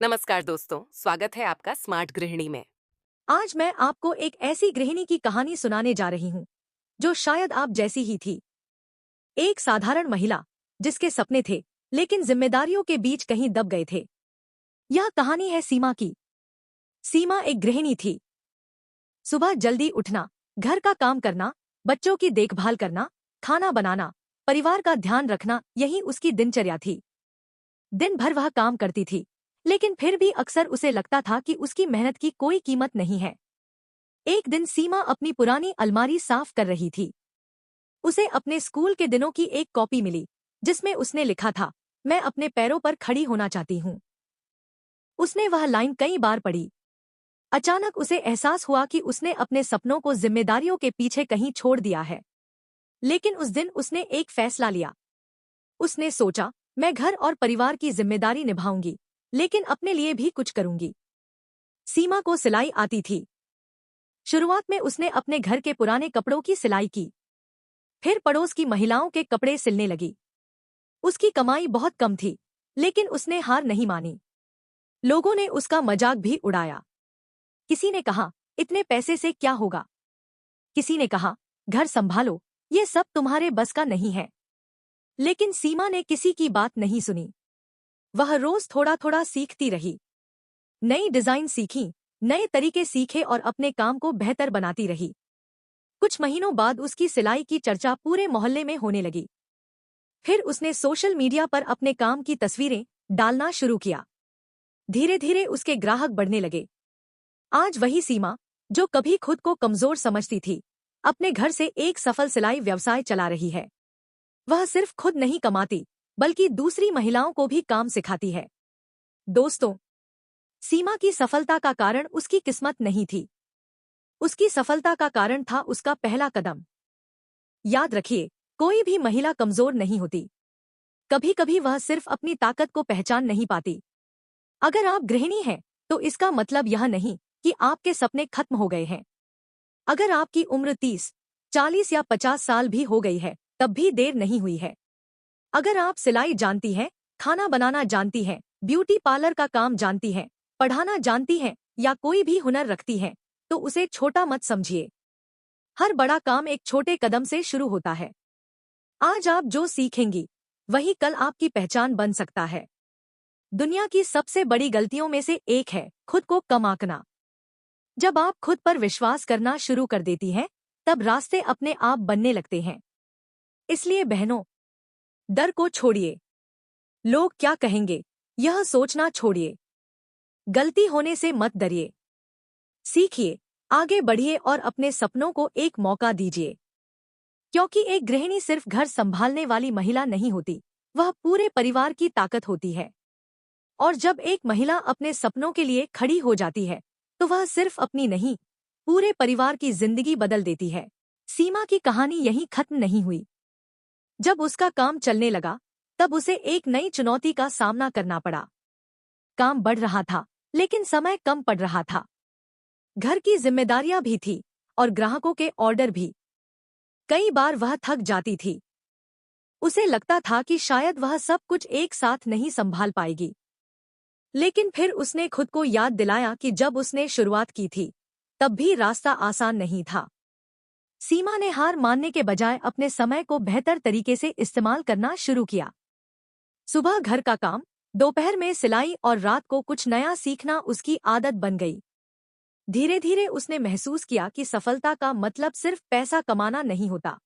नमस्कार दोस्तों, स्वागत है आपका स्मार्ट गृहिणी में। आज मैं आपको एक ऐसी गृहिणी की कहानी सुनाने जा रही हूँ जो शायद आप जैसी ही थी। एक साधारण महिला जिसके सपने थे लेकिन जिम्मेदारियों के बीच कहीं दब गए थे। यह कहानी है सीमा की। सीमा एक गृहिणी थी। सुबह जल्दी उठना, घर का काम करना, बच्चों की देखभाल करना, खाना बनाना, परिवार का ध्यान रखना, यही उसकी दिनचर्या थी। दिन भर वह काम करती थी, लेकिन फिर भी अक्सर उसे लगता था कि उसकी मेहनत की कोई कीमत नहीं है। एक दिन सीमा अपनी पुरानी अलमारी साफ कर रही थी। उसे अपने स्कूल के दिनों की एक कॉपी मिली जिसमें उसने लिखा था, मैं अपने पैरों पर खड़ी होना चाहती हूँ। उसने वह लाइन कई बार पढ़ी। अचानक उसे एहसास हुआ कि उसने अपने सपनों को जिम्मेदारियों के पीछे कहीं छोड़ दिया है। लेकिन उस दिन उसने एक फैसला लिया। उसने सोचा, मैं घर और परिवार की जिम्मेदारी निभाऊंगी, लेकिन अपने लिए भी कुछ करूंगी। सीमा को सिलाई आती थी। शुरुआत में उसने अपने घर के पुराने कपड़ों की सिलाई की। फिर पड़ोस की महिलाओं के कपड़े सिलने लगी। उसकी कमाई बहुत कम थी, लेकिन उसने हार नहीं मानी। लोगों ने उसका मजाक भी उड़ाया। किसी ने कहा, इतने पैसे से क्या होगा? किसी ने कहा, घर संभालो, ये सब तुम्हारे बस का नहीं है। लेकिन सीमा ने किसी की बात नहीं सुनी। वह रोज थोड़ा थोड़ा सीखती रही। नई डिजाइन सीखी, नए तरीके सीखे और अपने काम को बेहतर बनाती रही। कुछ महीनों बाद उसकी सिलाई की चर्चा पूरे मोहल्ले में होने लगी। फिर उसने सोशल मीडिया पर अपने काम की तस्वीरें डालना शुरू किया। धीरे धीरे उसके ग्राहक बढ़ने लगे। आज वही सीमा, जो कभी खुद को कमजोर समझती थी, अपने घर से एक सफल सिलाई व्यवसाय चला रही है। वह सिर्फ खुद नहीं कमाती, बल्कि दूसरी महिलाओं को भी काम सिखाती है। दोस्तों, सीमा की सफलता का कारण उसकी किस्मत नहीं थी। उसकी सफलता का कारण था उसका पहला कदम। याद रखिए, कोई भी महिला कमजोर नहीं होती। कभी कभी वह सिर्फ अपनी ताकत को पहचान नहीं पाती। अगर आप गृहिणी हैं, तो इसका मतलब यह नहीं कि आपके सपने खत्म हो गए हैं। अगर आपकी उम्र 30, 40 या 50 साल भी हो गई है, तब भी देर नहीं हुई है। अगर आप सिलाई जानती हैं, खाना बनाना जानती हैं, ब्यूटी पार्लर का काम जानती हैं, पढ़ाना जानती हैं या कोई भी हुनर रखती हैं, तो उसे छोटा मत समझिए। हर बड़ा काम एक छोटे कदम से शुरू होता है। आज आप जो सीखेंगी, वही कल आपकी पहचान बन सकता है। दुनिया की सबसे बड़ी गलतियों में से एक है खुद को कम आंकना। जब आप खुद पर विश्वास करना शुरू कर देती हैं, तब रास्ते अपने आप बनने लगते हैं। इसलिए बहनों, डर को छोड़िए। लोग क्या कहेंगे, यह सोचना छोड़िए। गलती होने से मत डरिए। सीखिए, आगे बढ़िए और अपने सपनों को एक मौका दीजिए। क्योंकि एक गृहिणी सिर्फ घर संभालने वाली महिला नहीं होती, वह पूरे परिवार की ताकत होती है। और जब एक महिला अपने सपनों के लिए खड़ी हो जाती है, तो वह सिर्फ अपनी नहीं, पूरे परिवार की जिंदगी बदल देती है। सीमा की कहानी यहीं खत्म नहीं हुई। जब उसका काम चलने लगा, तब उसे एक नई चुनौती का सामना करना पड़ा। काम बढ़ रहा था, लेकिन समय कम पड़ रहा था। घर की जिम्मेदारियां भी थी और ग्राहकों के ऑर्डर भी। कई बार वह थक जाती थी। उसे लगता था कि शायद वह सब कुछ एक साथ नहीं संभाल पाएगी। लेकिन फिर उसने खुद को याद दिलाया कि जब उसने शुरुआत की थी, तब भी रास्ता आसान नहीं था। सीमा ने हार मानने के बजाय अपने समय को बेहतर तरीके से इस्तेमाल करना शुरू किया। सुबह घर का काम, दोपहर में सिलाई और रात को कुछ नया सीखना उसकी आदत बन गई। धीरे धीरे उसने महसूस किया कि सफलता का मतलब सिर्फ पैसा कमाना नहीं होता।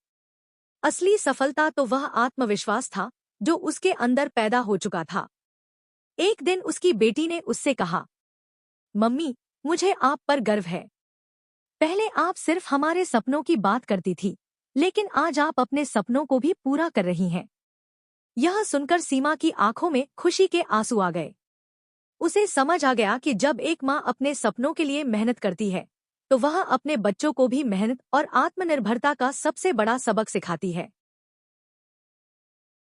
असली सफलता तो वह आत्मविश्वास था जो उसके अंदर पैदा हो चुका था। एक दिन उसकी बेटी ने उससे कहा, मम्मी, मुझे आप पर गर्व है। पहले आप सिर्फ हमारे सपनों की बात करती थी, लेकिन आज आप अपने सपनों को भी पूरा कर रही हैं। यह सुनकर सीमा की आंखों में खुशी के आंसू आ गए। उसे समझ आ गया कि जब एक माँ अपने सपनों के लिए मेहनत करती है, तो वह अपने बच्चों को भी मेहनत और आत्मनिर्भरता का सबसे बड़ा सबक सिखाती है।